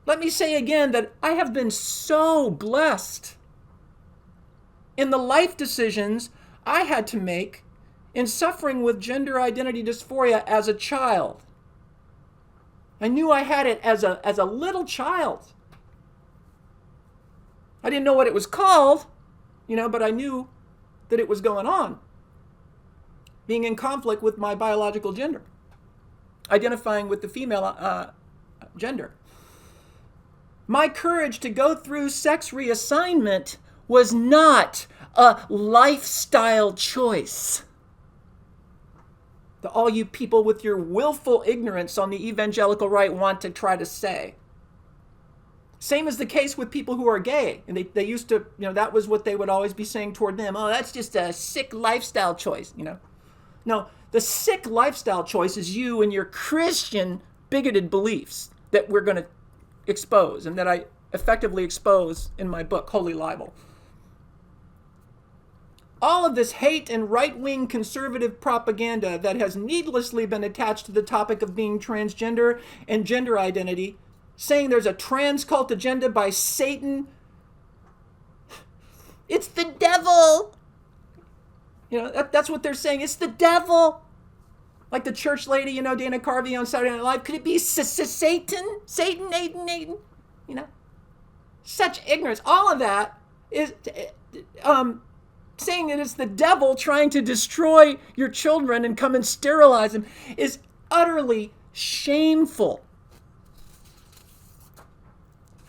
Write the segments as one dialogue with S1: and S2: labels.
S1: let me say again that I have been so blessed in the life decisions I had to make in suffering with gender identity dysphoria as a child. I knew I had it as a little child. I didn't know what it was called, but I knew that it was going on. Being in conflict with my biological gender. Identifying with the female gender. My courage to go through sex reassignment was not a lifestyle choice. To all you people with your willful ignorance on the evangelical right want to try to say. Same is the case with people who are gay. And they used to, that was what they would always be saying toward them. Oh, that's just a sick lifestyle choice, No, the sick lifestyle choice is you and your Christian bigoted beliefs that we're going to expose and that I effectively expose in my book, Holy Libel. All of this hate and right-wing conservative propaganda that has needlessly been attached to the topic of being transgender and gender identity, saying there's a trans cult agenda by Satan. It's the devil. That's what they're saying. It's the devil. Like the church lady, Dana Carvey on Saturday Night Live. Could it be Satan? Satan, Aiden? Such ignorance. All of that is saying that it's the devil trying to destroy your children and come and sterilize them is utterly shameful.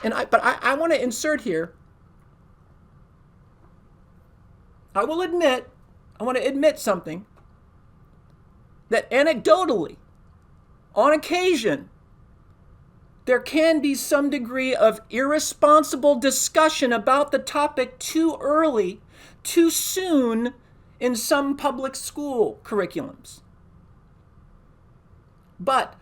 S1: But I want to insert here. I want to admit something. That anecdotally, on occasion, there can be some degree of irresponsible discussion about the topic too early, too soon in some public school curriculums. But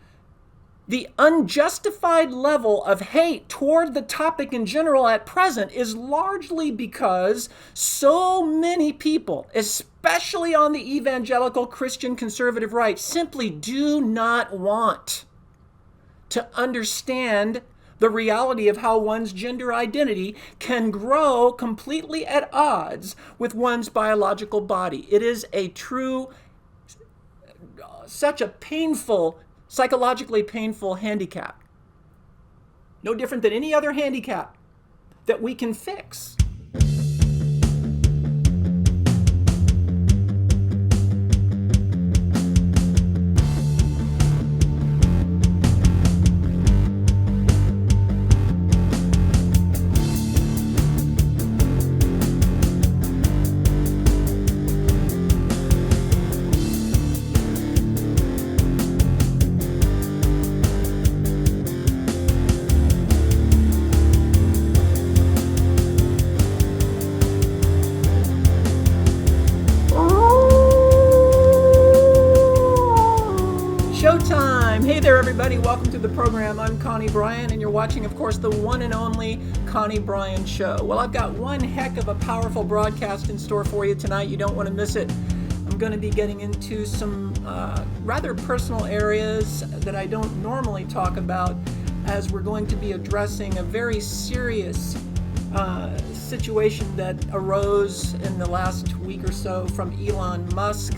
S1: the unjustified level of hate toward the topic in general at present is largely because so many people, especially on the evangelical Christian conservative right, simply do not want to understand the reality of how one's gender identity can grow completely at odds with one's biological body. It is such a painful, psychologically painful handicap. No different than any other handicap that we can fix. Welcome to the program. I'm Connie Bryan, and you're watching, of course, the one and only Connie Bryan Show. Well, I've got one heck of a powerful broadcast in store for you tonight. You don't want to miss it. I'm going to be getting into some rather personal areas that I don't normally talk about, as we're going to be addressing a very serious situation that arose in the last week or so from Elon Musk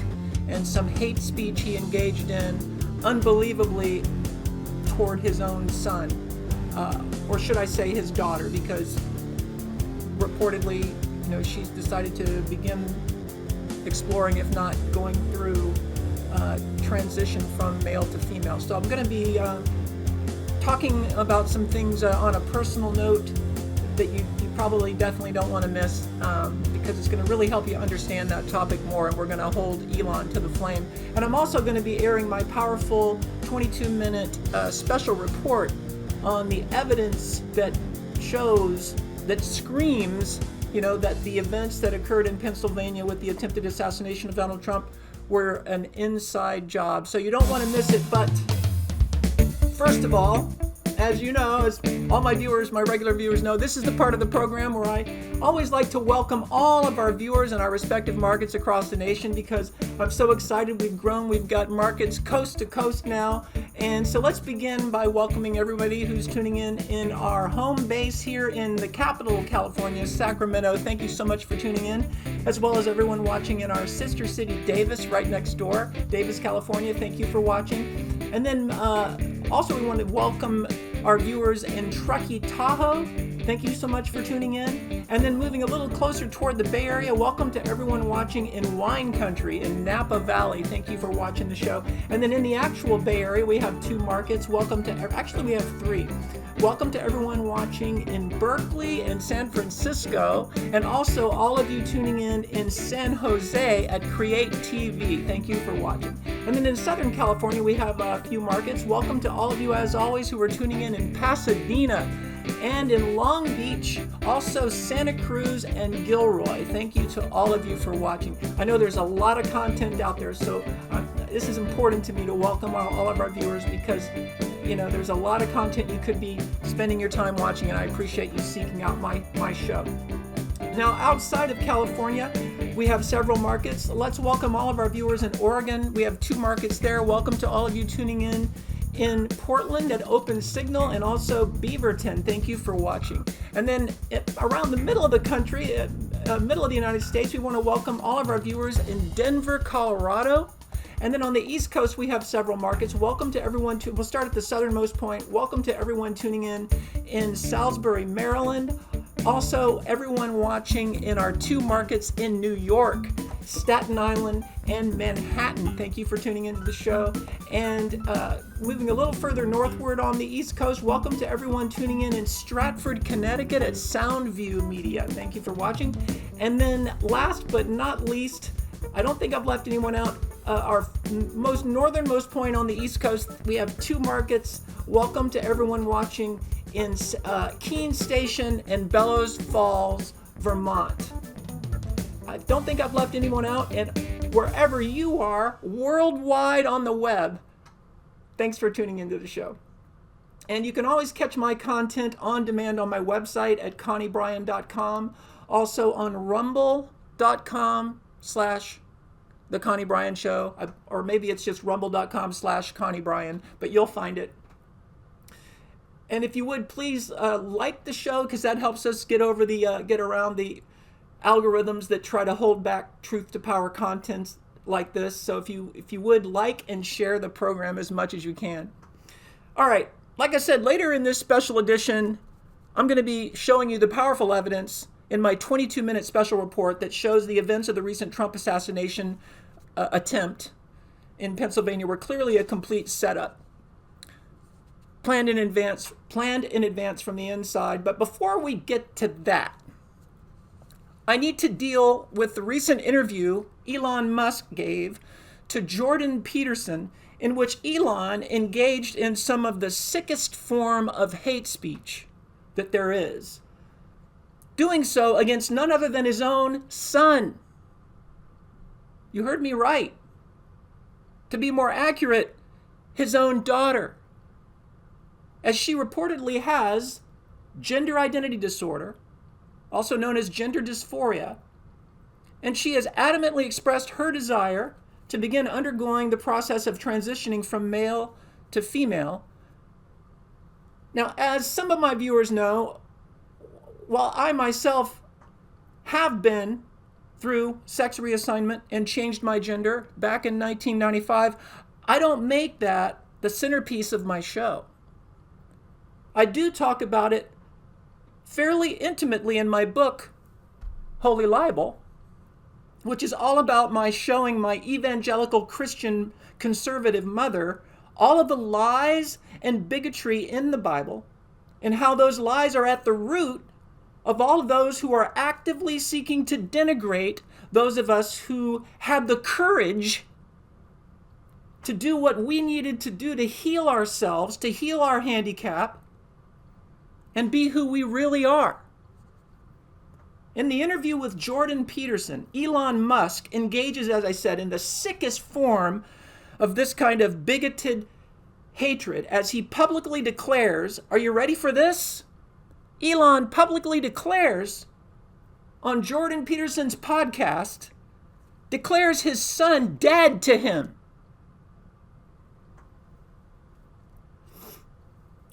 S1: and some hate speech he engaged in, unbelievably, toward his own son, or should I say his daughter, because reportedly, she's decided to begin exploring, if not going through, transition from male to female. So I'm going to be talking about some things on a personal note that you probably definitely don't want to miss, because it's going to really help you understand that topic more, and we're going to hold Elon to the flame. And I'm also going to be airing my powerful 22-minute special report on the evidence that screams, that the events that occurred in Pennsylvania with the attempted assassination of Donald Trump were an inside job. So you don't want to miss it. But first of all, As you know, as all my viewers, my regular viewers know, this is the part of the program where I always like to welcome all of our viewers in our respective markets across the nation, because I'm so excited. We've grown. We've got markets coast to coast now. And so let's begin by welcoming everybody who's tuning in our home base here in the capital of California, Sacramento. Thank you so much for tuning in, as well as everyone watching in our sister city, Davis, right next door, Davis, California. Thank you for watching. And then also we want to welcome our viewers in Truckee, Tahoe. Thank you so much for tuning in. And then moving a little closer toward the Bay Area, welcome to everyone watching in Wine Country in Napa Valley. Thank you for watching the show. And then in the actual Bay Area, we have 2 markets. Welcome to, actually we have 3. Welcome to everyone watching in Berkeley and San Francisco, and also all of you tuning in San Jose at Create TV. Thank you for watching. And then in Southern California, we have a few markets. Welcome to all of you, as always, who are tuning in Pasadena and in Long Beach, also Santa Cruz and Gilroy. Thank you to all of you for watching. I know there's a lot of content out there, so this is important to me to welcome all of our viewers, because you know, there's a lot of content you could be spending your time watching, and I appreciate you seeking out my show. Now, outside of California, we have several markets. Let's welcome all of our viewers in Oregon. We have 2 markets there. Welcome to all of you tuning in Portland at Open Signal, and also Beaverton. Thank you for watching. And then around the middle of the country, middle of the United States, we want to welcome all of our viewers in Denver, Colorado. And then on the East Coast, we have several markets. Welcome to everyone. We'll start at the southernmost point. Welcome to everyone tuning in Salisbury, Maryland. Also, everyone watching in our 2 markets in New York, Staten Island and Manhattan. Thank you for tuning into the show. And moving a little further northward on the East Coast, welcome to everyone tuning in Stratford, Connecticut at Soundview Media. Thank you for watching. And then last but not least, I don't think I've left anyone out. Our most northernmost point on the East Coast, we have 2 markets. Welcome to everyone watching in Keene Station and Bellows Falls, Vermont. I don't think I've left anyone out, and wherever you are worldwide on the web, thanks for tuning into the show. And you can always catch my content on demand on my website at conniebryan.com, also on rumble.com/The Connie Bryan Show, or maybe it's just rumble.com/Connie Bryan, but you'll find it. And if you would, please like the show, because that helps us get around the algorithms that try to hold back truth to power content like this. So if you would like and share the program as much as you can. All right, like I said, later in this special edition, I'm going to be showing you the powerful evidence in my 22-minute special report that shows the events of the recent Trump assassination attempt in Pennsylvania were clearly a complete setup, planned in advance from the inside. But before we get to that, I need to deal with the recent interview Elon Musk gave to Jordan Peterson, in which Elon engaged in some of the sickest form of hate speech that there is, doing so against none other than his own son. You heard me right. To be more accurate, his own daughter, as she reportedly has gender identity disorder, also known as gender dysphoria, and she has adamantly expressed her desire to begin undergoing the process of transitioning from male to female. Now, as some of my viewers know, while I myself have been through sex reassignment and changed my gender back in 1995, I don't make that the centerpiece of my show. I do talk about it fairly intimately in my book, Holy Libel, which is all about my showing my evangelical Christian conservative mother all of the lies and bigotry in the Bible, and how those lies are at the root of all of those who are actively seeking to denigrate those of us who had the courage to do what we needed to do to heal ourselves, to heal our handicap, and be who we really are. In the interview with Jordan Peterson, Elon Musk engages, as I said, in the sickest form of this kind of bigoted hatred as he publicly declares, are you ready for this? Elon publicly declares on Jordan Peterson's podcast, declares his son dead to him.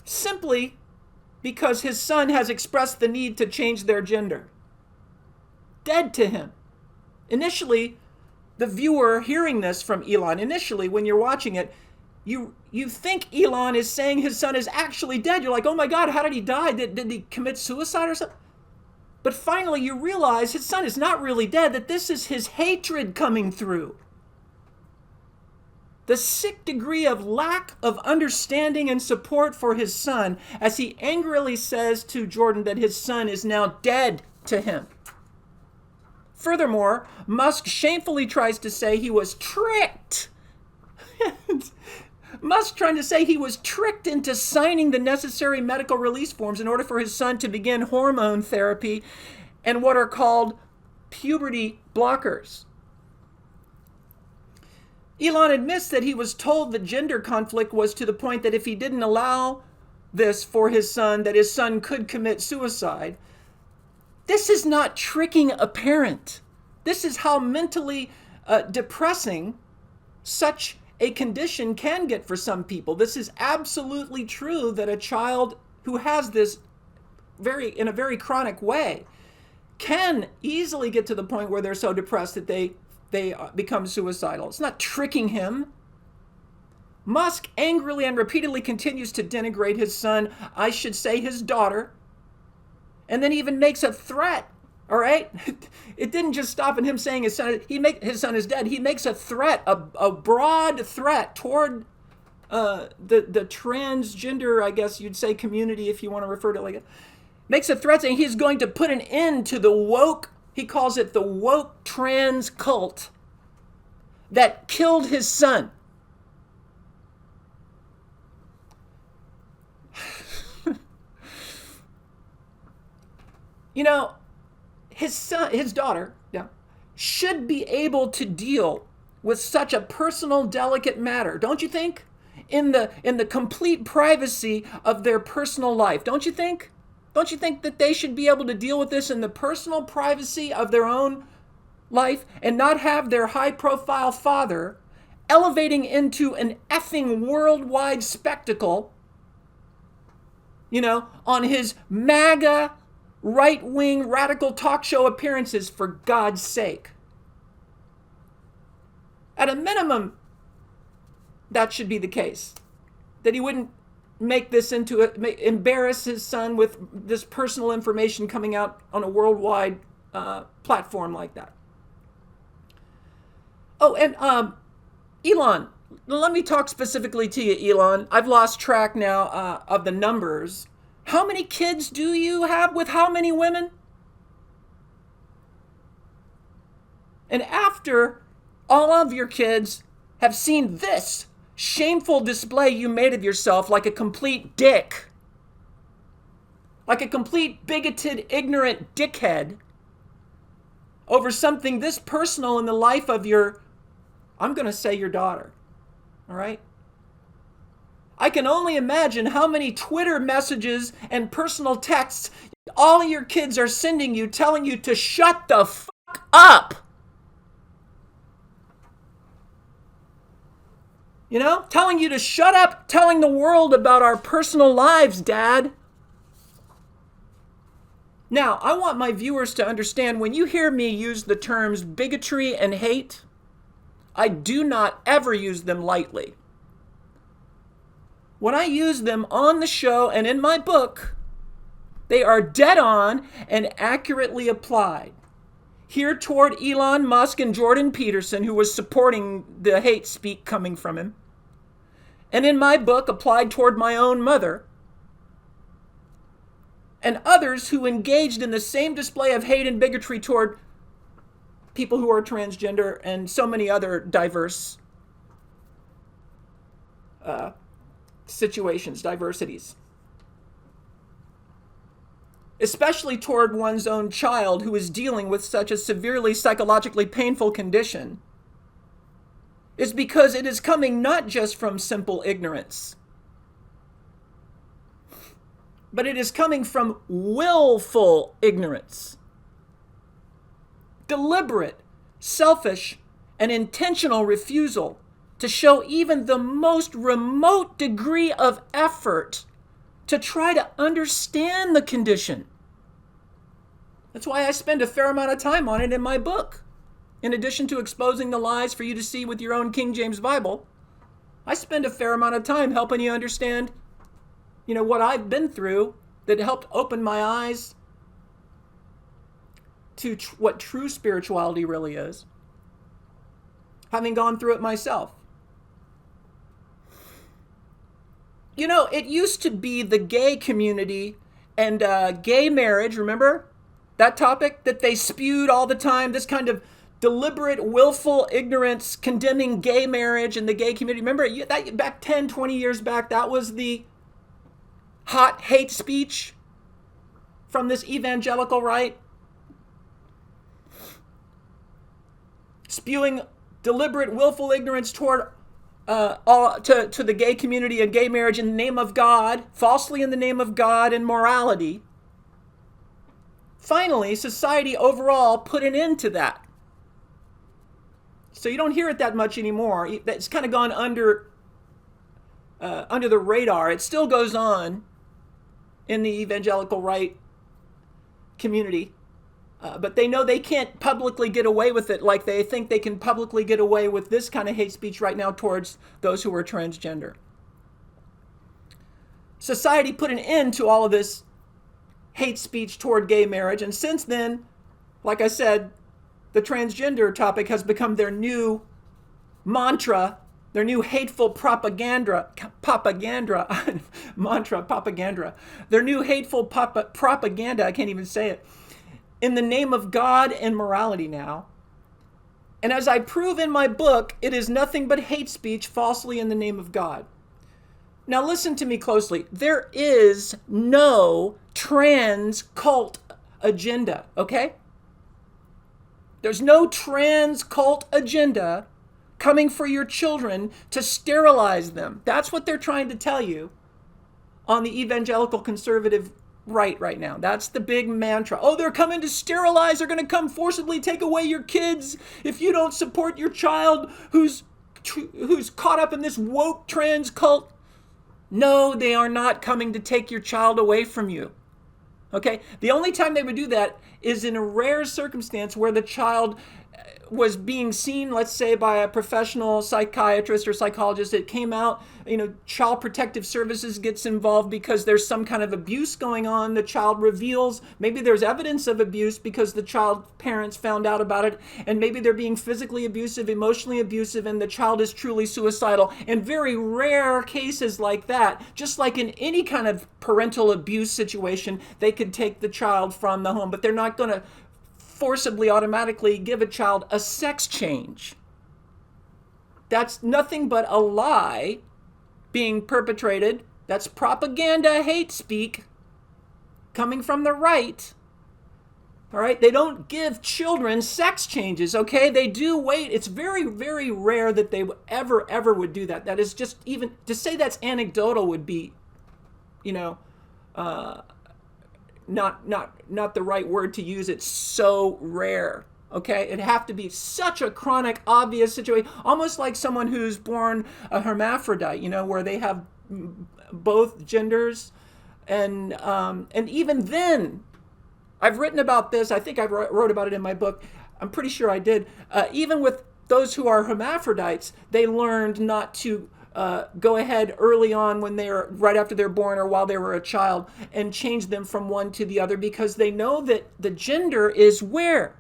S1: Simply because his son has expressed the need to change their gender. Dead to him. Initially, the viewer hearing this from Elon, initially when you're watching it, you think Elon is saying his son is actually dead. You're like, oh my God, how did he die? Did he commit suicide or something? But finally you realize his son is not really dead, that this is his hatred coming through. The sick degree of lack of understanding and support for his son as he angrily says to Jordan that his son is now dead to him. Furthermore, Musk shamefully tries to say he was tricked. Musk trying to say he was tricked into signing the necessary medical release forms in order for his son to begin hormone therapy and what are called puberty blockers. Elon admits that he was told the gender conflict was to the point that if he didn't allow this for his son, that his son could commit suicide. This is not tricking a parent. This is how mentally depressing such a condition can get for some people. This is absolutely true that a child who has this in a very chronic way can easily get to the point where they're so depressed that they become suicidal. It's not tricking him. Musk angrily and repeatedly continues to denigrate his son, I should say his daughter, and then even makes a threat. All right? It didn't just stop in him saying his son is dead. He makes a threat, a broad threat toward the transgender, I guess you'd say, community, if you want to refer to it like that. Makes a threat saying he's going to put an end to the woke, he calls it the woke trans cult that killed his son. You know, his daughter, should be able to deal with such a personal, delicate matter, don't you think? In the complete privacy of their personal life, don't you think? Don't you think that they should be able to deal with this in the personal privacy of their own life and not have their high-profile father elevating into an effing worldwide spectacle, on his MAGA right-wing radical talk show appearances, for God's sake? At a minimum, that should be the case. That he wouldn't make this embarrass his son with this personal information coming out on a worldwide platform like that. Oh, and Elon, let me talk specifically to you, Elon. I've lost track now of the numbers. How many kids do you have with how many women? And after all of your kids have seen this shameful display you made of yourself like a complete dick, like a complete bigoted, ignorant dickhead over something this personal in the life of I'm going to say your daughter, all right? I can only imagine how many Twitter messages and personal texts all of your kids are sending you telling you to shut the fuck up. Telling you to shut up, telling the world about our personal lives, Dad. Now, I want my viewers to understand, when you hear me use the terms bigotry and hate, I do not ever use them lightly. When I use them on the show and in my book, they are dead on and accurately applied. Here toward Elon Musk and Jordan Peterson, who was supporting the hate speak coming from him. And in my book, applied toward my own mother. And others who engaged in the same display of hate and bigotry toward people who are transgender and so many other diverse situations, diversities. Especially toward one's own child who is dealing with such a severely psychologically painful condition, is because it is coming not just from simple ignorance, but it is coming from willful ignorance. Deliberate, selfish, and intentional refusal to show even the most remote degree of effort to try to understand the condition. That's why I spend a fair amount of time on it in my book. In addition to exposing the lies for you to see with your own King James Bible, I spend a fair amount of time helping you understand, what I've been through that helped open my eyes to what true spirituality really is, having gone through it myself. It used to be the gay community and gay marriage, remember that topic that they spewed all the time, this kind of deliberate, willful ignorance condemning gay marriage and the gay community. Remember that back 10, 20 years back, that was the hot hate speech from this evangelical right, spewing deliberate, willful ignorance toward to the gay community and gay marriage in the name of God, falsely in the name of God and morality. Finally, society overall put an end to that. So you don't hear it that much anymore. It's kind of gone under the radar. It still goes on in the evangelical right community. But they know they can't publicly get away with it like they think they can publicly get away with this kind of hate speech right now towards those who are transgender. Society put an end to all of this hate speech toward gay marriage. And since then, like I said, the transgender topic has become their new mantra, their new hateful propaganda, their new hateful propaganda, I can't even say it, in the name of God and morality now. And as I prove in my book, it is nothing but hate speech falsely in the name of God. Now listen to me closely. There is no trans cult agenda, okay? There's no trans cult agenda coming for your children to sterilize them. That's what they're trying to tell you on the evangelical conservative right now. That's the big mantra. Oh, they're coming to sterilize. They're going to come forcibly take away your kids if you don't support your child who's caught up in this woke trans cult. No, they are not coming to take your child away from you. Okay? The only time they would do that is in a rare circumstance where the child was being seen, let's say, by a professional psychiatrist or psychologist. It came out, Child Protective Services gets involved because there's some kind of abuse going on. The child reveals, maybe there's evidence of abuse because the child parents found out about it, and maybe they're being physically abusive, emotionally abusive, and the child is truly suicidal. In very rare cases like that, just like in any kind of parental abuse situation, they could take the child from the home, but they're not going to forcibly automatically give a child a sex change. That's nothing but a lie being perpetrated. That's propaganda, hate speak coming from the right. All right, they don't give children sex changes, okay? They do wait. It's very, very rare that they ever would do that. That is just, even to say that's anecdotal would be, not the right word to use. It's so rare. Okay, it'd have to be such a chronic, obvious situation, almost like someone who's born a hermaphrodite, where they have both genders, and even then, I've written about this. I think I wrote about it in my book. I'm pretty sure I did. Even with those who are hermaphrodites, they learned not to go ahead early on when they're right after they're born or while they were a child and change them from one to the other, because they know that the gender is where?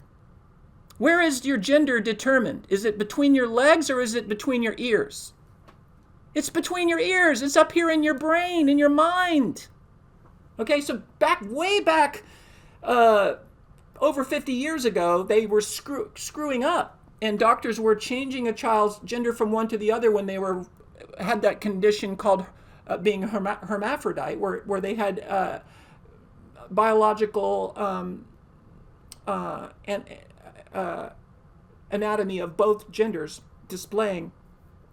S1: Where is your gender determined? Is it between your legs or is it between your ears? It's between your ears. It's up here in your brain, in your mind. Okay, so way back over 50 years ago, they were screwing up, and doctors were changing a child's gender from one to the other when they had that condition called being hermaphrodite, where they had biological anatomy of both genders displaying.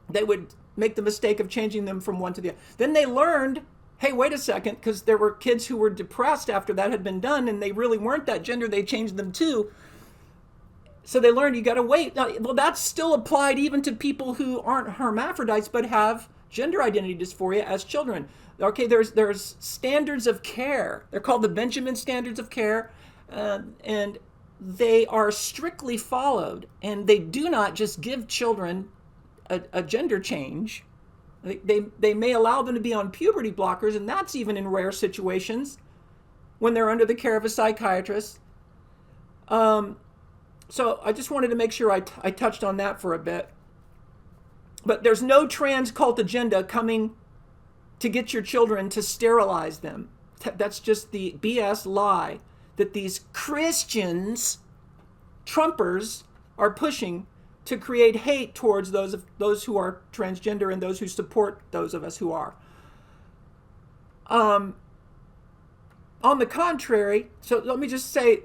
S1: They would make the mistake of changing them from one to the other. Then they learned hey, wait a second, because there were kids who were depressed after that had been done, and they really weren't that gender, they changed them to. So they learned you got to wait. Now, well, that's still applied even to people who aren't hermaphrodites but have gender identity dysphoria as children. Okay, there's standards of care. They're called the Benjamin Standards of Care, and they are strictly followed. And they do not just give children a gender change. They may allow them to be on puberty blockers, and that's even in rare situations when they're under the care of a psychiatrist. So I just wanted to make sure I touched on that for a bit. But there's no trans cult agenda coming to get your children to sterilize them. That's just the BS lie that these Christians, Trumpers, are pushing to create hate towards those who are transgender and those who support those of us who are. On the contrary, so let me just say,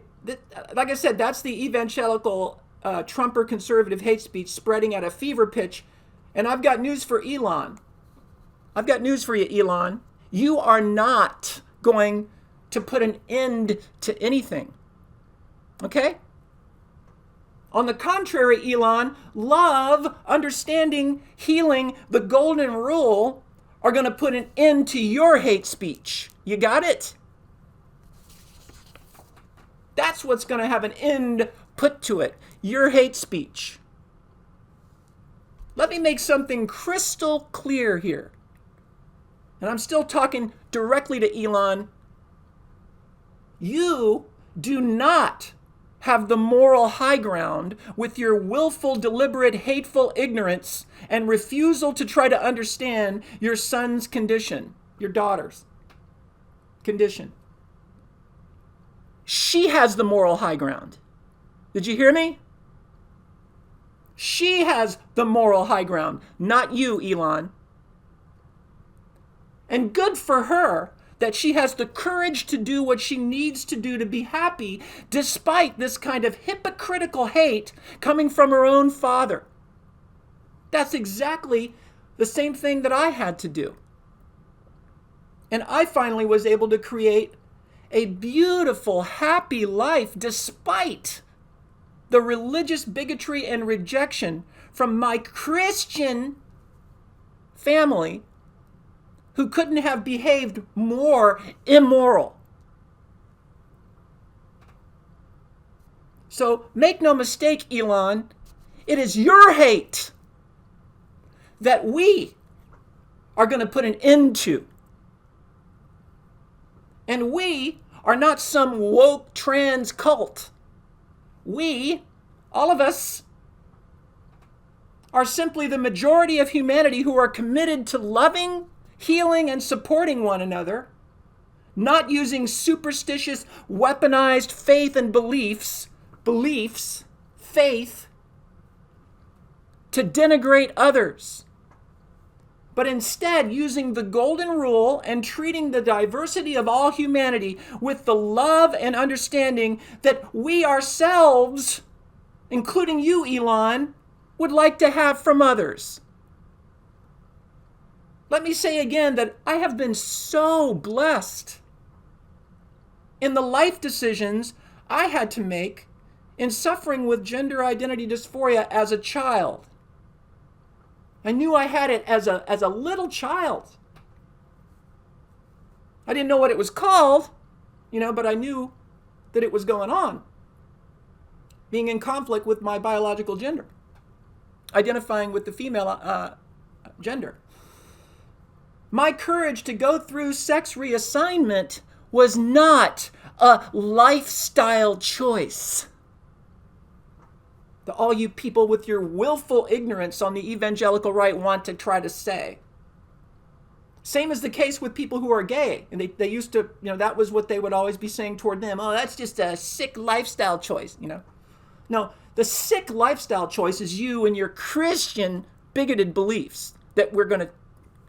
S1: like I said, that's the evangelical Trumper conservative hate speech spreading at a fever pitch. And I've got news for Elon. I've got news for you, Elon. You are not going to put an end to anything. Okay? On the contrary, Elon, love, understanding, healing, the golden rule are going to put an end to your hate speech. You got it? That's what's going to have an end put to it. Your hate speech. Let me make something crystal clear here. And I'm still talking directly to Elon. You do not have the moral high ground with your willful, deliberate, hateful ignorance and refusal to try to understand your son's condition, your daughter's condition. She has the moral high ground. Did you hear me? She has the moral high ground, not you, Elon. And good for her that she has the courage to do what she needs to do to be happy, despite this kind of hypocritical hate coming from her own father. That's exactly the same thing that I had to do. And I finally was able to create a beautiful, happy life despite the religious bigotry and rejection from my Christian family who couldn't have behaved more immoral. So make no mistake, Elon, it is your hate that we are going to put an end to. And we are not some woke trans cult. We, all of us, are simply the majority of humanity who are committed to loving, healing, and supporting one another, not using superstitious, weaponized faith and beliefs, faith, to denigrate others, but instead using the golden rule and treating the diversity of all humanity with the love and understanding that we ourselves, including you, Elon, would like to have from others. Let me say again that I have been so blessed in the life decisions I had to make in suffering with gender identity dysphoria as a child. I knew I had it as a little child. I didn't know what it was called, but I knew that it was going on. Being in conflict with my biological gender. Identifying with the female gender. My courage to go through sex reassignment was not a lifestyle choice. All you people with your willful ignorance on the evangelical right want to try to say. Same is the case with people who are gay. And they used to, that was what they would always be saying toward them. Oh, that's just a sick lifestyle choice, No, the sick lifestyle choice is you and your Christian bigoted beliefs that we're going to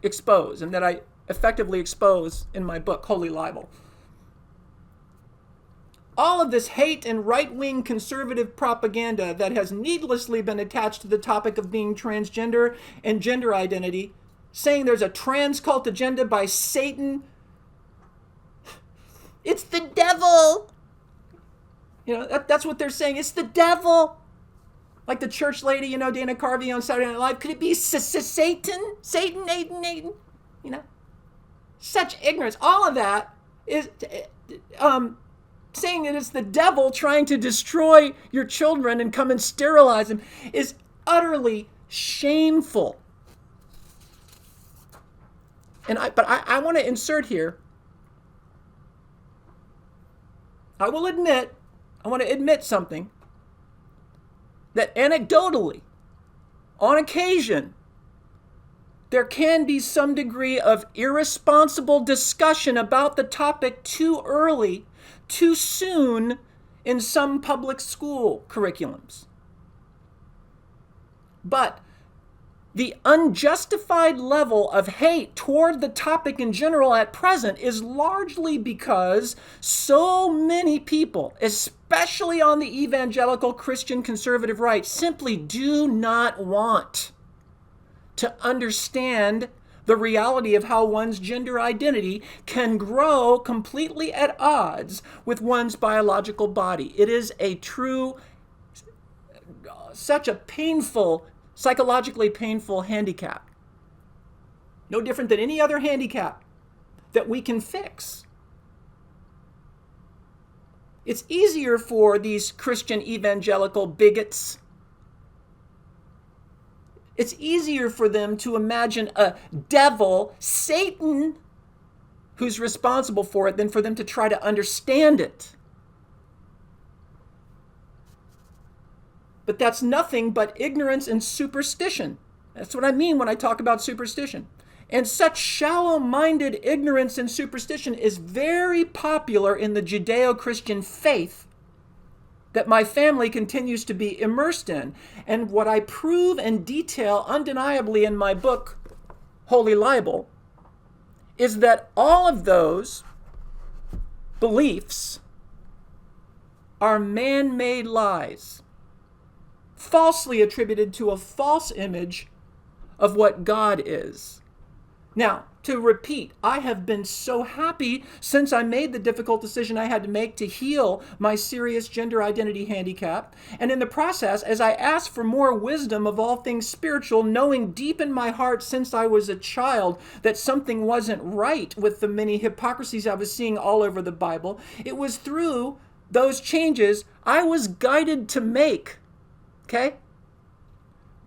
S1: expose and that I effectively expose in my book, Holy Libel. All of this hate and right-wing conservative propaganda that has needlessly been attached to the topic of being transgender and gender identity, saying there's a trans cult agenda by Satan It's the devil. That's what they're saying. It's the devil. Like the church lady, Dana Carvey on Saturday Night Live. Could it be Satan? Satan, Aiden? Such ignorance. All of that is saying that it's the devil trying to destroy your children and come and sterilize them is utterly shameful. But I want to insert here. I want to admit something. That anecdotally, on occasion, there can be some degree of irresponsible discussion about the topic too early, too soon in some public school curriculums. But the unjustified level of hate toward the topic in general at present is largely because so many people, especially on the evangelical Christian conservative right, simply do not want to understand the reality of how one's gender identity can grow completely at odds with one's biological body. It is such a psychologically painful handicap. No different than any other handicap that we can fix. It's easier for these Christian evangelical bigots. It's easier for them to imagine a devil, Satan, who's responsible for it than for them to try to understand it. But that's nothing but ignorance and superstition. That's what I mean when I talk about superstition. And such shallow-minded ignorance and superstition is very popular in the Judeo-Christian faith that my family continues to be immersed in. And what I prove and detail undeniably in my book, Holy Libel, is that all of those beliefs are man-made lies, falsely attributed to a false image of what God is. Now, to repeat, I have been so happy since I made the difficult decision I had to make to heal my serious gender identity handicap. And in the process, as I asked for more wisdom of all things spiritual, knowing deep in my heart since I was a child that something wasn't right with the many hypocrisies I was seeing all over the Bible, it was through those changes I was guided to make, okay,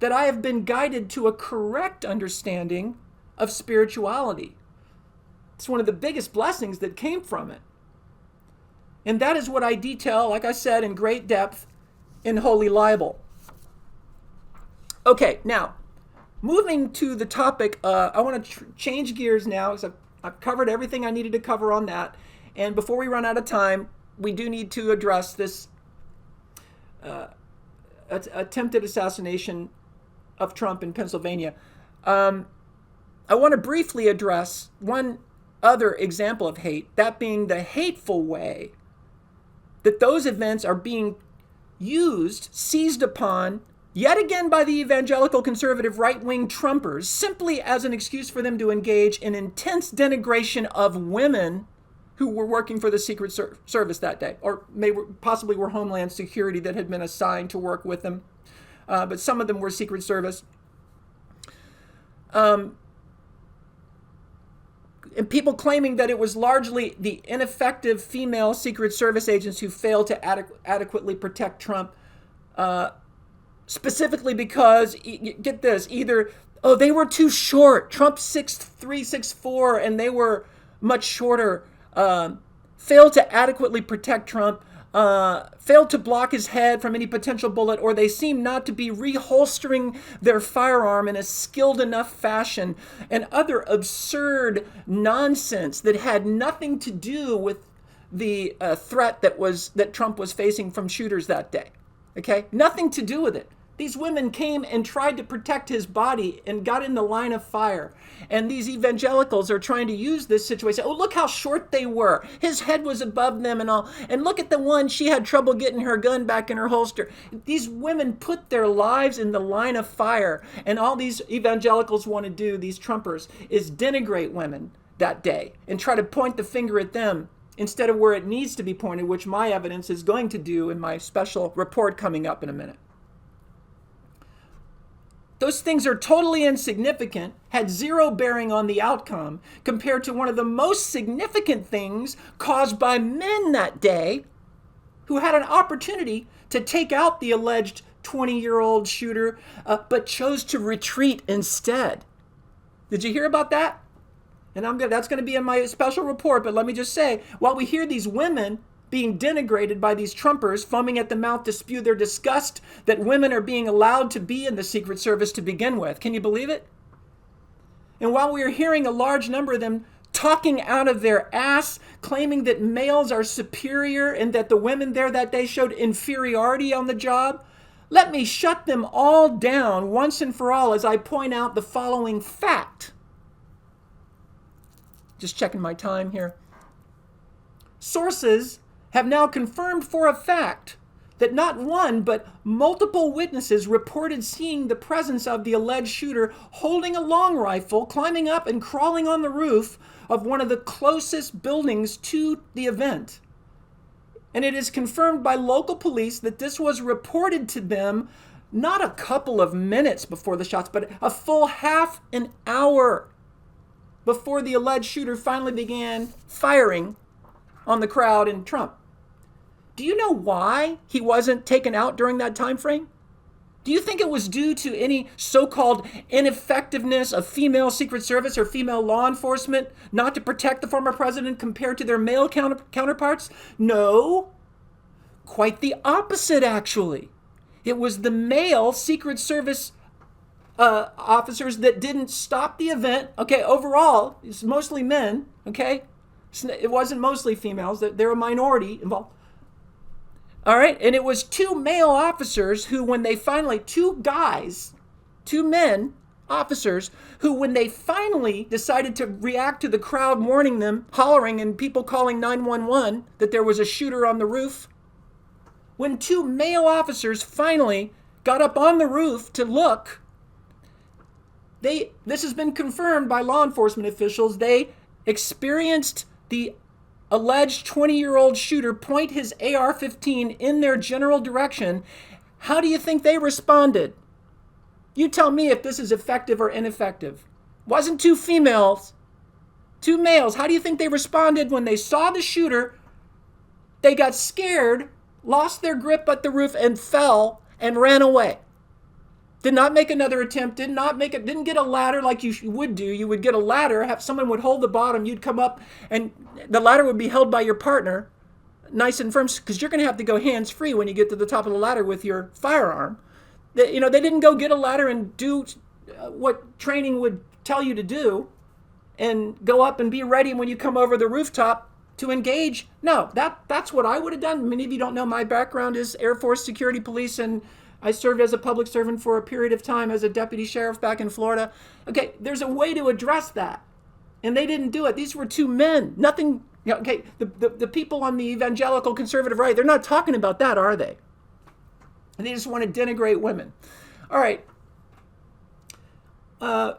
S1: that I have been guided to a correct understanding of spirituality. It's one of the biggest blessings that came from it. And that is what I detail, like I said, in great depth in Holy Libel. Okay, now, moving to the topic, I want to change gears now because I've covered everything I needed to cover on that. And before we run out of time, we do need to address this attempted assassination of Trump in Pennsylvania. I want to briefly address one other example of hate, that being the hateful way that those events are being used, seized upon, yet again by the evangelical conservative right-wing Trumpers, simply as an excuse for them to engage in intense denigration of women who were working for the Secret Service that day, or possibly were Homeland Security that had been assigned to work with them. But some of them were Secret Service. And people claiming that it was largely the ineffective female Secret Service agents who failed to adequately protect Trump, specifically because, get this, either, they were too short. Trump's 6'3", 6'4", and they were much shorter. Failed to adequately protect Trump, failed to block his head from any potential bullet, or they seem not to be reholstering their firearm in a skilled enough fashion, and other absurd nonsense that had nothing to do with the threat that Trump was facing from shooters that day. Okay? Nothing to do with it. These women came and tried to protect his body and got in the line of fire. And these evangelicals are trying to use this situation. Oh, look how short they were. His head was above them and all. And look at the one, she had trouble getting her gun back in her holster. These women put their lives in the line of fire. And all these evangelicals want to do, these Trumpers, is denigrate women that day and try to point the finger at them instead of where it needs to be pointed, which my evidence is going to do in my special report coming up in a minute. Those things are totally insignificant, had zero bearing on the outcome, compared to one of the most significant things caused by men that day who had an opportunity to take out the alleged 20-year-old shooter, but chose to retreat instead. Did you hear about that? And that's going to be in my special report, but let me just say, while we hear these women being denigrated by these Trumpers, foaming at the mouth to spew their disgust that women are being allowed to be in the Secret Service to begin with. Can you believe it? And while we are hearing a large number of them talking out of their ass, claiming that males are superior and that the women there that day showed inferiority on the job, let me shut them all down once and for all as I point out the following fact. Just checking my time here. Sources have now confirmed for a fact that not one but multiple witnesses reported seeing the presence of the alleged shooter holding a long rifle, climbing up and crawling on the roof of one of the closest buildings to the event. And it is confirmed by local police that this was reported to them not a couple of minutes before the shots, but a full half an hour before the alleged shooter finally began firing on the crowd and Trump. Do you know why he wasn't taken out during that time frame? Do you think it was due to any so-called ineffectiveness of female Secret Service or female law enforcement not to protect the former president compared to their male counterparts? No, quite the opposite, actually. It was the male Secret Service officers that didn't stop the event. Okay, overall, it's mostly men, okay? It wasn't mostly females. They're a minority involved. All right, and it was two male officers who, when they finally, two men officers, who when they finally decided to react to the crowd warning them, hollering, and people calling 911 that there was a shooter on the roof, when two male officers finally got up on the roof to look, this has been confirmed by law enforcement officials, they experienced the alleged 20-year-old shooter point his AR-15 in their general direction. How do you think they responded? You tell me if this is effective or ineffective. Wasn't two females, two males. How do you think they responded when they saw the shooter? They got scared, lost their grip at the roof, and fell and ran away. Did not make another attempt, didn't get a ladder like you would do. You would get a ladder, someone would hold the bottom, you'd come up, and the ladder would be held by your partner, nice and firm, because you're going to have to go hands-free when you get to the top of the ladder with your firearm. They didn't go get a ladder and do what training would tell you to do, and go up and be ready when you come over the rooftop to engage. No, that's what I would have done. Many of you don't know my background is Air Force Security Police, and I served as a public servant for a period of time as a deputy sheriff back in Florida. Okay, there's a way to address that. And they didn't do it. These were two men. Nothing, okay, the people on the evangelical conservative right, they're not talking about that, are they? And they just want to denigrate women. All right. We're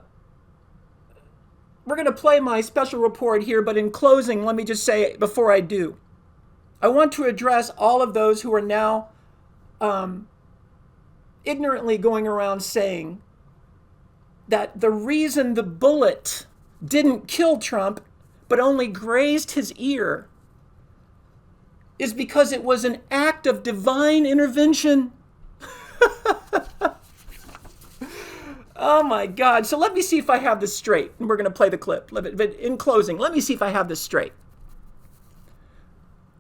S1: going to play my special report here, but in closing, let me just say before I do, I want to address all of those who are now ignorantly going around saying that the reason the bullet didn't kill Trump but only grazed his ear is because it was an act of divine intervention. Oh my God. So let me see if I have this straight. And we're going to play the clip. But in closing, let me see if I have this straight.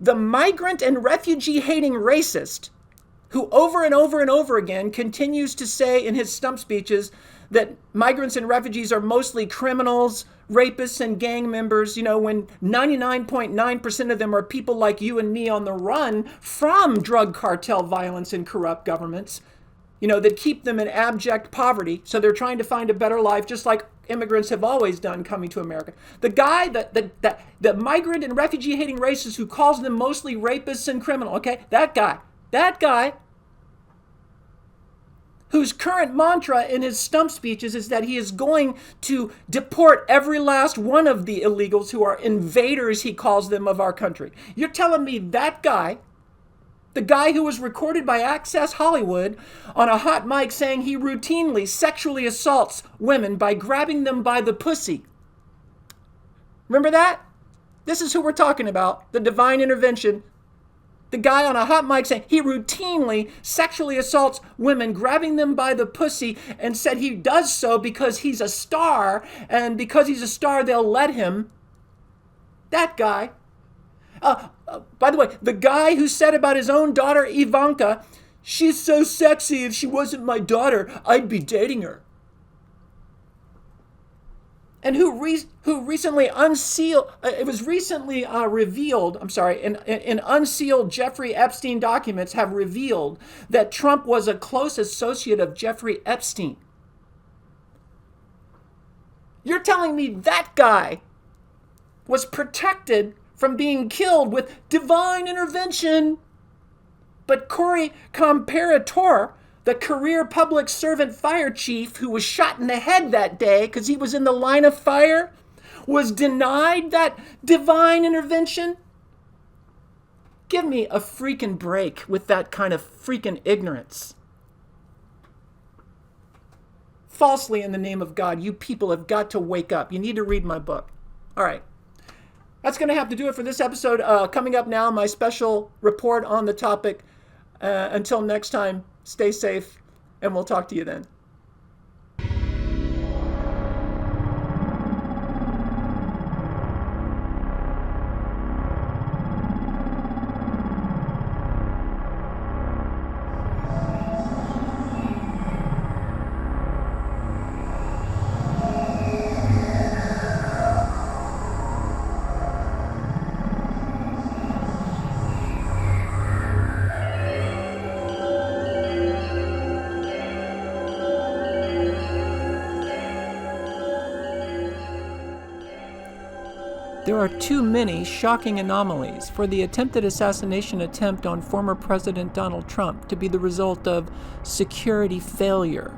S1: The migrant and refugee-hating racist who over and over and over again continues to say in his stump speeches that migrants and refugees are mostly criminals, rapists, and gang members, when 99.9% of them are people like you and me on the run from drug cartel violence and corrupt governments, that keep them in abject poverty. So they're trying to find a better life, just like immigrants have always done coming to America. The guy, the migrant and refugee-hating racist who calls them mostly rapists and criminals, okay, that guy whose current mantra in his stump speeches is that he is going to deport every last one of the illegals who are invaders, he calls them, of our country. You're telling me that guy, the guy who was recorded by Access Hollywood on a hot mic saying he routinely sexually assaults women by grabbing them by the pussy. Remember that? This is who we're talking about, the divine intervention. The guy on a hot mic saying he routinely sexually assaults women, grabbing them by the pussy, and said he does so because he's a star, and because he's a star, they'll let him. That guy. By the way, the guy who said about his own daughter, Ivanka, she's so sexy, if she wasn't my daughter, I'd be dating her. And who recently unsealed, it was recently revealed, in unsealed Jeffrey Epstein documents have revealed that Trump was a close associate of Jeffrey Epstein. You're telling me that guy was protected from being killed with divine intervention. But Corey Comparator, the career public servant fire chief who was shot in the head that day because he was in the line of fire, was denied that divine intervention? Give me a freaking break with that kind of freaking ignorance. Falsely in the name of God, you people have got to wake up. You need to read my book. All right. That's going to have to do it for this episode. Coming up now, my special report on the topic. Until next time, stay safe, and we'll talk to you then. There are too many shocking anomalies for the attempted assassination attempt on former President Donald Trump to be the result of security failure.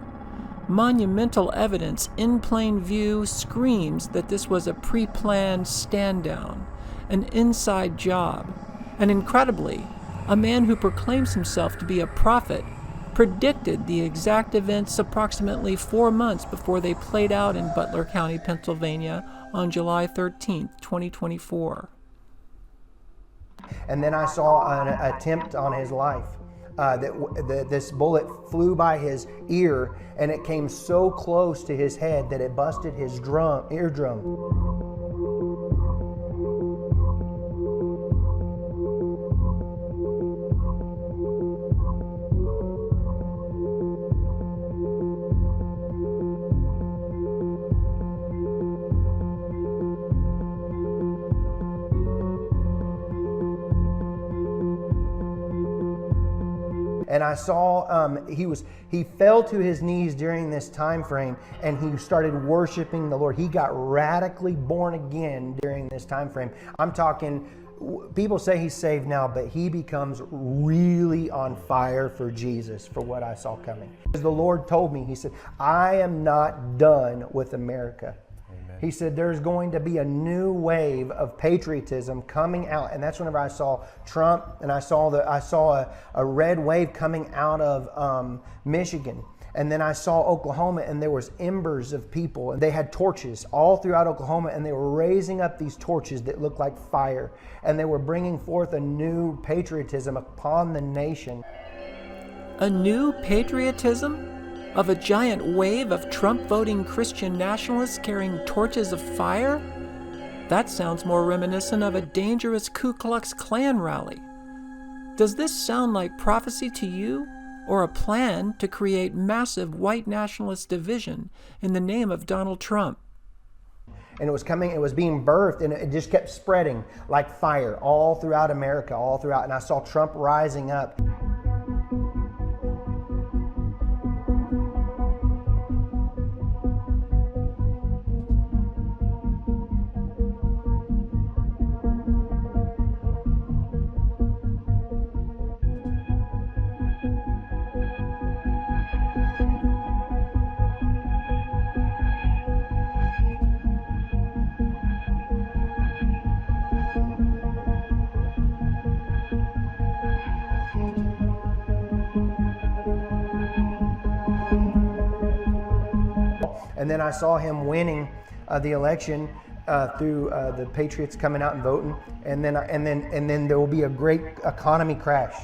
S1: Monumental evidence in plain view screams that this was a pre-planned stand-down, an inside job, and incredibly, a man who proclaims himself to be a prophet predicted the exact events approximately 4 months before they played out in Butler County, Pennsylvania on July 13th, 2024.
S2: And then I saw an attempt on his life. This bullet flew by his ear, and it came so close to his head that it busted his eardrum. And I saw he fell to his knees during this time frame, and he started worshiping the Lord. He got radically born again during this time frame. I'm talking, people say he's saved now, but he becomes really on fire for Jesus, for what I saw coming. Because the Lord told me, he said, I am not done with America. He said, there's going to be a new wave of patriotism coming out. And that's whenever I saw Trump, and I saw a red wave coming out of Michigan. And then I saw Oklahoma, and there was embers of people, and they had torches all throughout Oklahoma, and they were raising up these torches that looked like fire. And they were bringing forth a new patriotism upon the nation.
S1: A new patriotism? Of a giant wave of Trump-voting Christian nationalists carrying torches of fire? That sounds more reminiscent of a dangerous Ku Klux Klan rally. Does this sound like prophecy to you, or a plan to create massive white nationalist division in the name of Donald Trump?
S2: And it was being birthed, and it just kept spreading like fire all throughout America, and I saw Trump rising up. And then I saw him winning the election through the Patriots coming out and voting, and then there will be a great economy crash.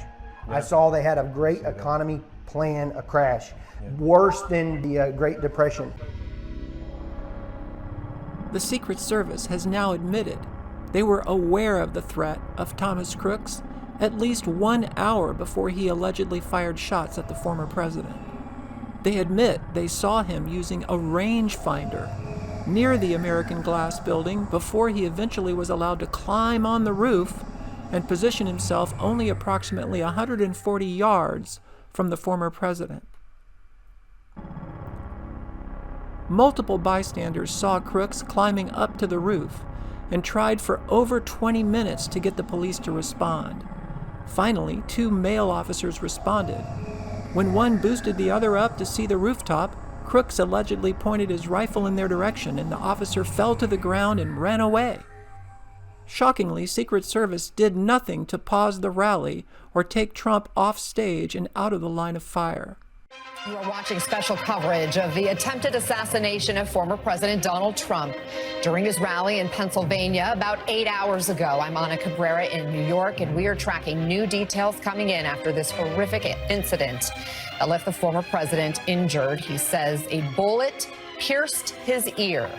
S2: Yeah. I saw they had a great economy plan, a crash, worse than the Great Depression.
S1: The Secret Service has now admitted they were aware of the threat of Thomas Crooks at least 1 hour before he allegedly fired shots at the former president. They admit they saw him using a rangefinder near the American Glass building before he eventually was allowed to climb on the roof and position himself only approximately 140 yards from the former president. Multiple bystanders saw Crooks climbing up to the roof and tried for over 20 minutes to get the police to respond. Finally, 2 male officers responded. When one boosted the other up to see the rooftop, Crooks allegedly pointed his rifle in their direction, and the officer fell to the ground and ran away. Shockingly, Secret Service did nothing to pause the rally or take Trump off stage and out of the line of fire.
S3: You are watching special coverage of the attempted assassination of former President Donald Trump during his rally in Pennsylvania about 8 hours ago. I'm Ana Cabrera in New York, and we are tracking new details coming in after this horrific incident that left the former president injured. He says a bullet pierced his ear.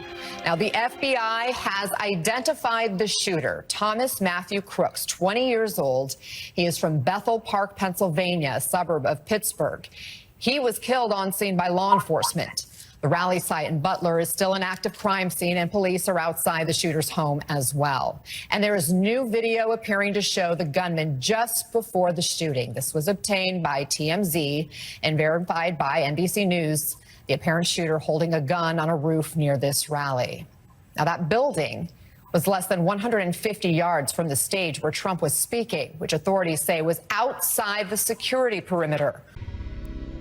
S3: Now, the FBI has identified the shooter, Thomas Matthew Crooks, 20 years old. He is from Bethel Park, Pennsylvania, a suburb of Pittsburgh. He was killed on scene by law enforcement. The rally site in Butler is still an active crime scene, and police are outside the shooter's home as well. And there is new video appearing to show the gunman just before the shooting. This was obtained by TMZ and verified by NBC News. The apparent shooter holding a gun on a roof near this rally. Now, that building was less than 150 yards from the stage where Trump was speaking, which authorities say was outside the security perimeter.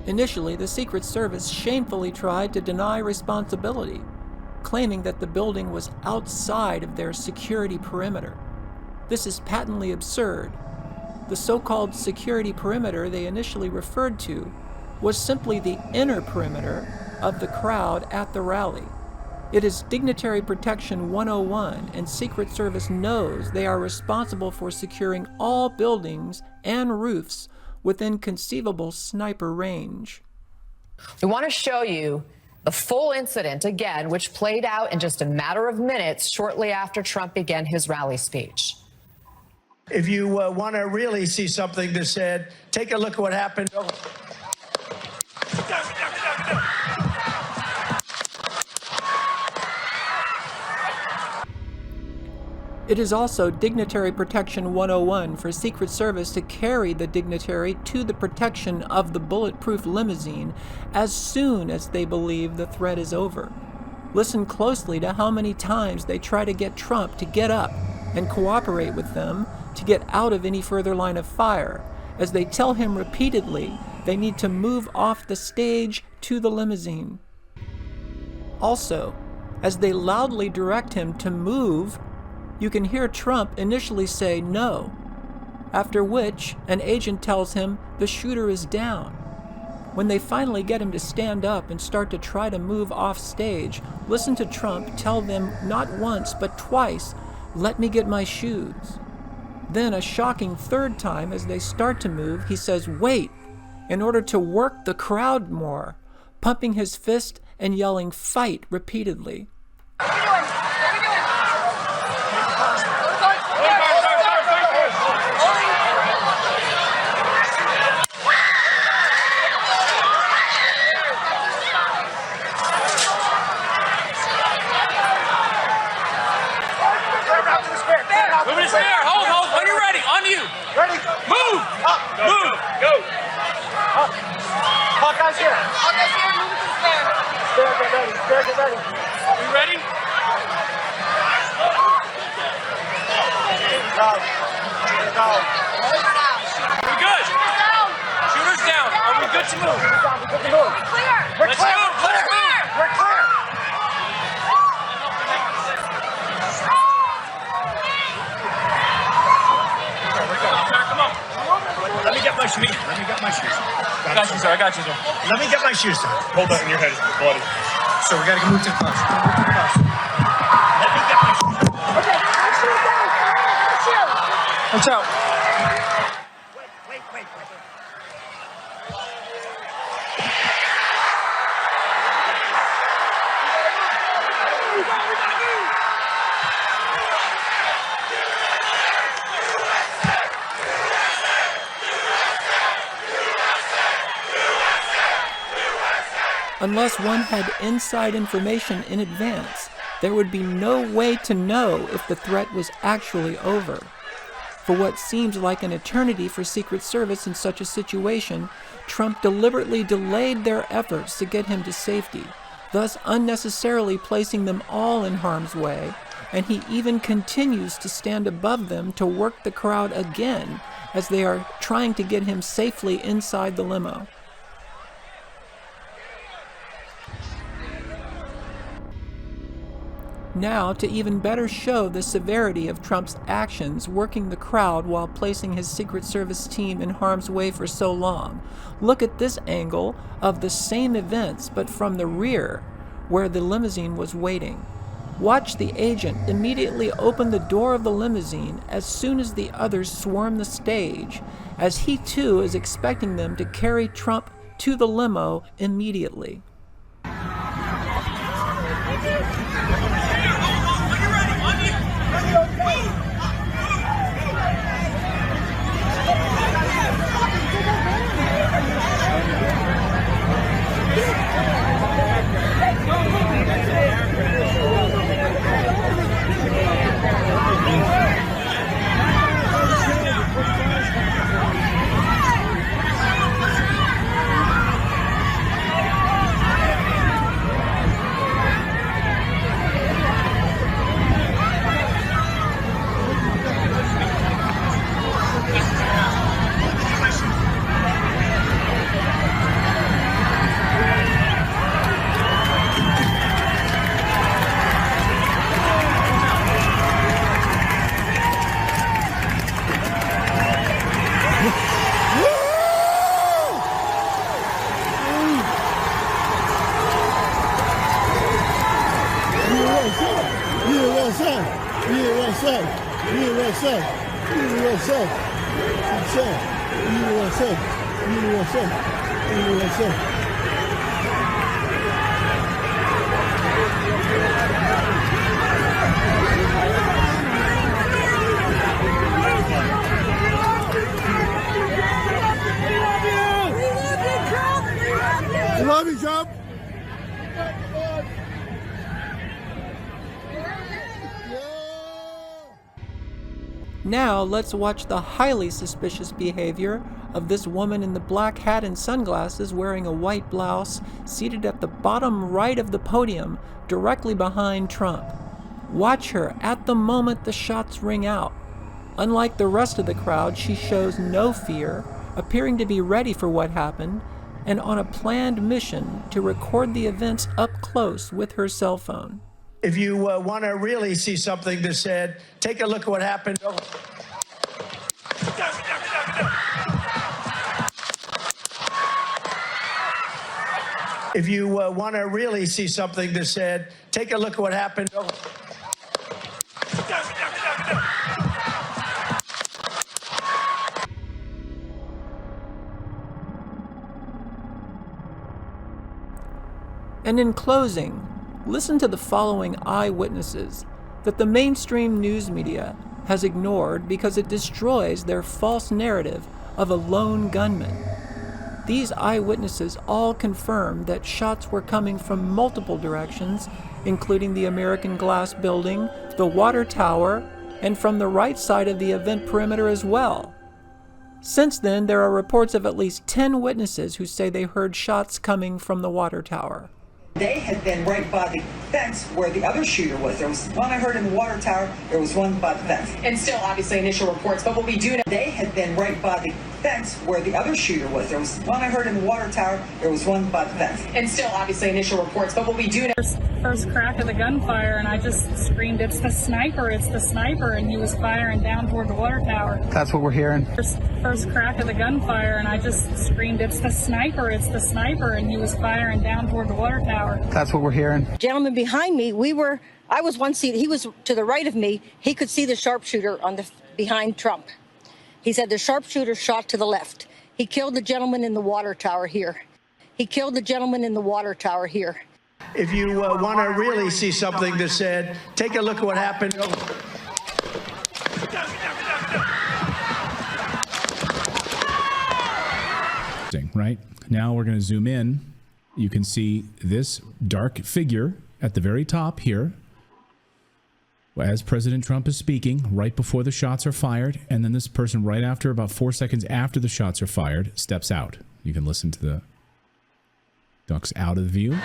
S1: Initially, the Secret Service shamefully tried to deny responsibility, claiming that the building was outside of their security perimeter. This is patently absurd. The so-called security perimeter they initially referred to was simply the inner perimeter of the crowd at the rally. It is Dignitary Protection 101, and Secret Service knows they are responsible for securing all buildings and roofs within conceivable sniper range.
S3: We want to show you the full incident again, which played out in just a matter of minutes shortly after Trump began his rally speech.
S4: If you want to really see something that's said, take a look at what happened.
S1: It is also Dignitary Protection 101 for Secret Service to carry the dignitary to the protection of the bulletproof limousine as soon as they believe the threat is over. Listen closely to how many times they try to get Trump to get up and cooperate with them to get out of any further line of fire, as they tell him repeatedly they need to move off the stage to the limousine. Also, as they loudly direct him to move, you can hear Trump initially say no, after which an agent tells him the shooter is down. When they finally get him to stand up and start to try to move off stage, listen to Trump tell them not once but twice, "Let me get my shoes." Then a shocking third time as they start to move, he says, "Wait," in order to work the crowd more, pumping his fist and yelling "fight" repeatedly.
S5: Hold, when you're ready, on you.
S4: Ready?
S5: Move!
S4: Up.
S5: Move! Go!
S4: Up. Hawkeye's here. Hawkeye's here, move to the stair. Stair, get ready. Stair, get ready.
S5: You ready?
S4: Go. Go.
S5: We're good. Shooter's down. Are we good to move?
S4: We're good to move.
S6: Clear.
S5: Let's move. Let's move.
S4: We're clear.
S5: Come on.
S4: Let me get my shoes. Let me get my shoes.
S5: I got you, sir.
S4: Let me get my shoes, sir.
S7: Hold that in your head. It's bloody.
S6: So we gotta move to the bus. Move to the bus.
S5: Let me get my shoes.
S4: Okay, shoot down. Shoot.
S6: Watch out.
S4: Wait.
S1: Unless one had inside information in advance, there would be no way to know if the threat was actually over. For what seems like an eternity for Secret Service in such a situation, Trump deliberately delayed their efforts to get him to safety, thus unnecessarily placing them all in harm's way, and he even continues to stand above them to work the crowd again as they are trying to get him safely inside the limo. Now, to even better show the severity of Trump's actions working the crowd while placing his Secret Service team in harm's way for so long, look at this angle of the same events but from the rear, where the limousine was waiting. Watch the agent immediately open the door of the limousine as soon as the others swarm the stage, as he too is expecting them to carry Trump to the limo immediately.
S7: Love you, Trump.
S1: Now let's watch the highly suspicious behavior of this woman in the black hat and sunglasses wearing a white blouse seated at the bottom right of the podium directly behind Trump. Watch her at the moment the shots ring out. Unlike the rest of the crowd, she shows no fear, appearing to be ready for what happened, and on a planned mission to record the events up close with her cell phone.
S8: If you want to really see something that's said, take a look at what happened. If you want to really see something that's said, take a look at what happened.
S1: And in closing, listen to the following eyewitnesses that the mainstream news media has ignored because it destroys their false narrative of a lone gunman. These eyewitnesses all confirm that shots were coming from multiple directions, including the American Glass building, the water tower, and from the right side of the event perimeter as well. Since then, there are reports of at least 10 witnesses who say they heard shots coming from the water tower.
S9: They had been right by the fence where the other shooter was. There was one I heard in the water tower. There was one by the fence.
S3: And still, obviously, initial reports. But what we do know,
S9: they had been right by the fence where the other shooter was. There was one I heard in the water tower. There was one by the fence.
S3: And still, obviously, initial reports. But what we do know.
S10: First crack of the gunfire, and I just screamed, "It's the sniper! It's the sniper!" And he was firing down toward the water tower.
S6: That's what we're hearing.
S10: First crack of the gunfire, and I just screamed, "It's the sniper! It's the sniper!" And he was firing down toward the water tower.
S6: That's what we're hearing.
S11: Gentleman behind me, I was one seat. He was to the right of me. He could see the sharpshooter behind Trump. He said the sharpshooter shot to the left. He killed the gentleman in the water tower here. He killed the gentleman in the water tower here.
S8: If you want to really see something that's said, take a look at what happened.
S12: Right now, we're going to zoom in. You can see this dark figure at the very top here as President Trump is speaking right before the shots are fired, and then this person right after, about 4 seconds after the shots are fired, steps out. You can listen to the ducks out of the view.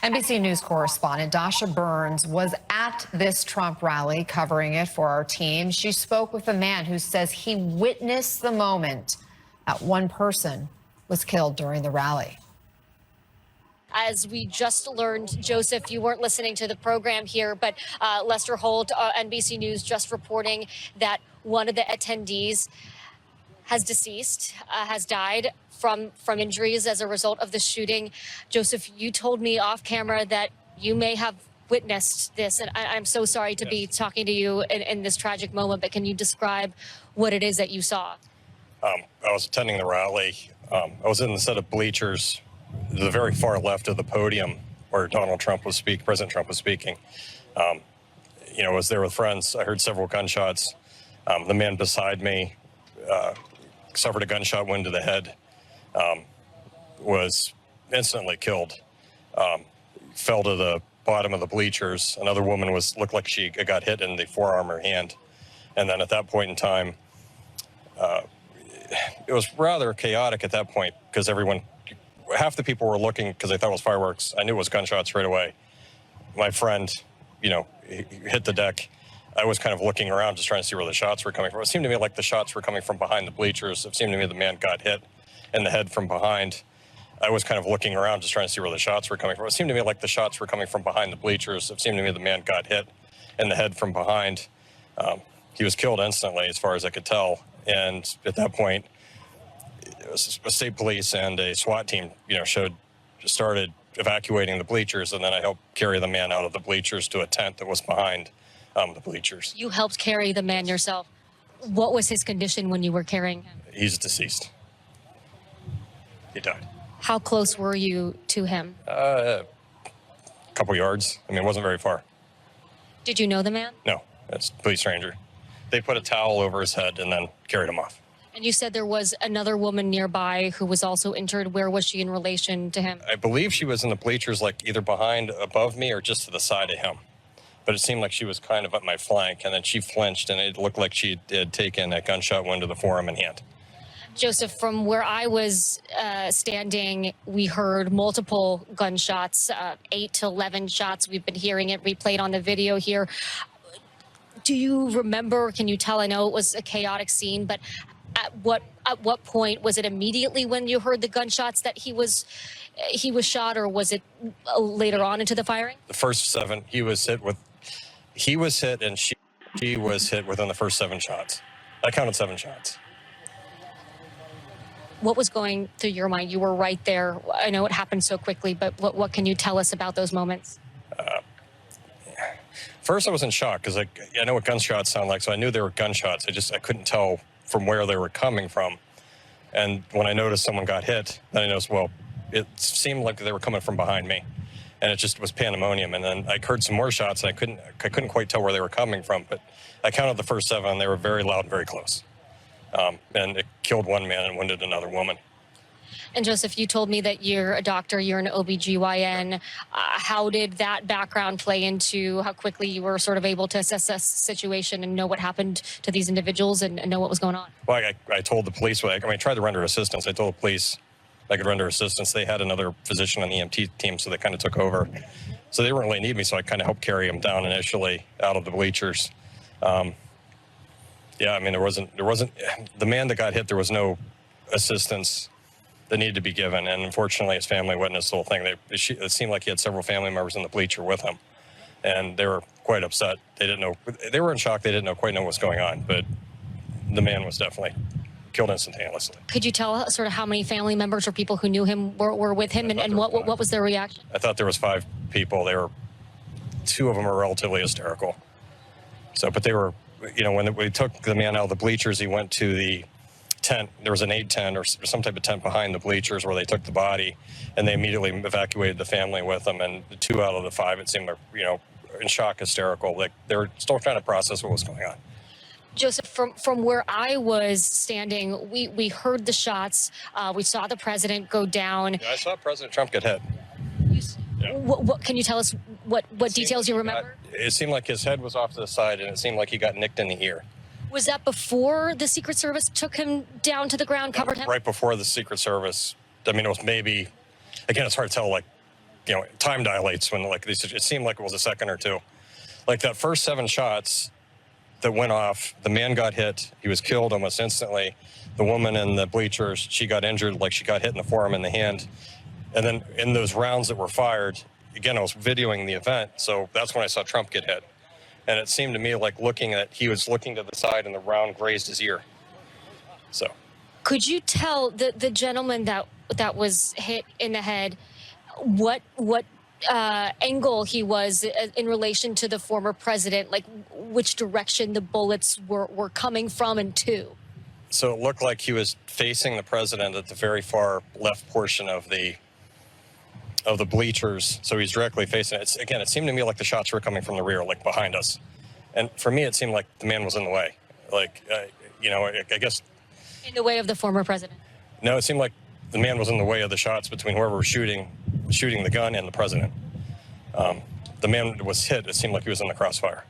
S3: NBC News correspondent Dasha Burns was at this Trump rally covering it for our team. She spoke with a man who says he witnessed the moment that one person was killed during the rally.
S13: As we just learned, Joseph, you weren't listening to the program here, but Lester Holt, NBC News, just reporting that one of the attendees has deceased, has died from injuries as a result of the shooting. Joseph, you told me off camera that you may have witnessed this, and I'm so sorry to be talking to you in this tragic moment, but can you describe what it is that you saw?
S14: I was attending the rally. I was in the set of bleachers, the very far left of the podium where President Trump was speaking. I was there with friends. I heard several gunshots. The man beside me suffered a gunshot wound to the head, was instantly killed, fell to the bottom of the bleachers. Another woman looked like she got hit in the forearm or hand. And then at that point in time, it was rather chaotic at that point because half the people were looking because they thought it was fireworks. I knew it was gunshots right away. My friend, he hit the deck. I was kind of looking around just trying to see where the shots were coming from. It seemed to me like the shots were coming from behind the bleachers. It seemed to me the man got hit in the head from behind. I was kind of looking around just trying to see where the shots were coming from. It seemed to me like the shots were coming from behind the bleachers. It seemed to me the man got hit in the head from behind. He was killed instantly as far as I could tell. And at that point, it was a state police and a SWAT team, started evacuating the bleachers. And then I helped carry the man out of the bleachers to a tent that was behind the bleachers.
S13: You helped carry the man yourself. What was his condition when you were carrying him?
S14: He's deceased. He died.
S13: How close were you to him?
S14: A couple yards. It wasn't very far.
S13: Did you know the man?
S14: No, it's a complete stranger. They put a towel over his head and then carried him off.
S13: And you said there was another woman nearby who was also injured. Where was she in relation to him?
S14: I believe she was in the bleachers, either above me or just to the side of him. But it seemed like she was kind of at my flank, and then she flinched, and it looked like she had taken a gunshot wound to the forearm and hand.
S13: Joseph, from where I was standing, we heard multiple gunshots, 8 to 11 shots. We've been hearing it replayed on the video here. Do you remember, can you tell, I know it was a chaotic scene, but at what point, was it immediately when you heard the gunshots that he was shot, or was it later on into the firing?
S14: The first 7, he was hit and she was hit within the first 7 shots. I counted 7 shots.
S13: What was going through your mind? You were right there. I know it happened so quickly, but what can you tell us about those moments?
S14: First, I was in shock because I know what gunshots sound like, so I knew they were gunshots. I couldn't tell from where they were coming from. And when I noticed someone got hit, then I noticed, well, it seemed like they were coming from behind me, and it just was pandemonium. And then I heard some more shots, and I couldn't quite tell where they were coming from. But I counted the first 7; they were very loud and very close. And it killed one man and wounded another woman.
S13: And Joseph, you told me that you're a doctor, you're an OBGYN. How did that background play into how quickly you were sort of able to assess the situation and know what happened to these individuals and know what was going on?
S14: Well, I told the police, I tried to render assistance. I told the police I could render assistance. They had another physician on the EMT team, so they kind of took over. So they didn't really need me, so I kind of helped carry them down initially out of the bleachers. Yeah, I mean, there wasn't, the man that got hit, there was no assistance that needed to be given. And unfortunately, his family witnessed the whole thing. It seemed like he had several family members in the bleacher with him. And they were quite upset. They didn't know, they were in shock. They didn't quite know what was going on. But the man was definitely killed instantaneously.
S13: Could you tell us sort of how many family members or people who knew him were with him, and what was their reaction?
S14: I thought there was 5 people. 2 of them were relatively hysterical. So, but they were, when we took the man out of the bleachers, he went to the tent. There was an aid tent or some type of tent behind the bleachers where they took the body, and they immediately evacuated the family with them. And 2 out of the 5, it seemed, in shock, hysterical. Like they were still trying to process what was going on.
S13: Joseph, from where I was standing, we heard the shots. We saw the president go down.
S14: Yeah, I saw President Trump get hit.
S13: Yeah. What can you tell us? What details you remember?
S14: It seemed like his head was off to the side, and it seemed like he got nicked in the ear.
S13: Was that before the Secret Service took him down to the ground, covered him?
S14: Right before the Secret Service. I mean, it was maybe, again, it's hard to tell, time dilates when, it seemed like it was a second or 2. Like that first 7 shots that went off, the man got hit. He was killed almost instantly. The woman in the bleachers, she got injured, she got hit in the forearm and the hand. And then in those rounds that were fired, again, I was videoing the event, so that's when I saw Trump get hit. And it seemed to me like he was looking to the side and the round grazed his ear. So.
S13: Could you tell the gentleman that was hit in the head what angle he was in relation to the former president, like which direction the bullets were coming from and to?
S14: So it looked like he was facing the president at the very far left portion of the bleachers, so he's directly facing it. It seemed to me like the shots were coming from the rear, like behind us. And for me, it seemed like the man was in the way. I guess...
S13: In the way of the former president?
S14: No, it seemed like the man was in the way of the shots between whoever was shooting the gun and the president. The man was hit. It seemed like he was in the crossfire.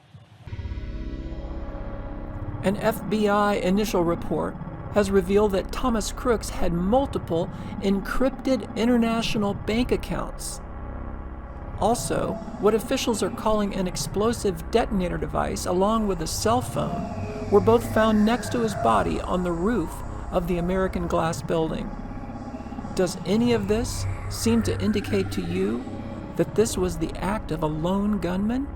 S1: An FBI initial report has revealed that Thomas Crooks had multiple encrypted international bank accounts. Also, what officials are calling an explosive detonator device, along with a cell phone, were both found next to his body on the roof of the American Glass building. Does any of this seem to indicate to you that this was the act of a lone gunman?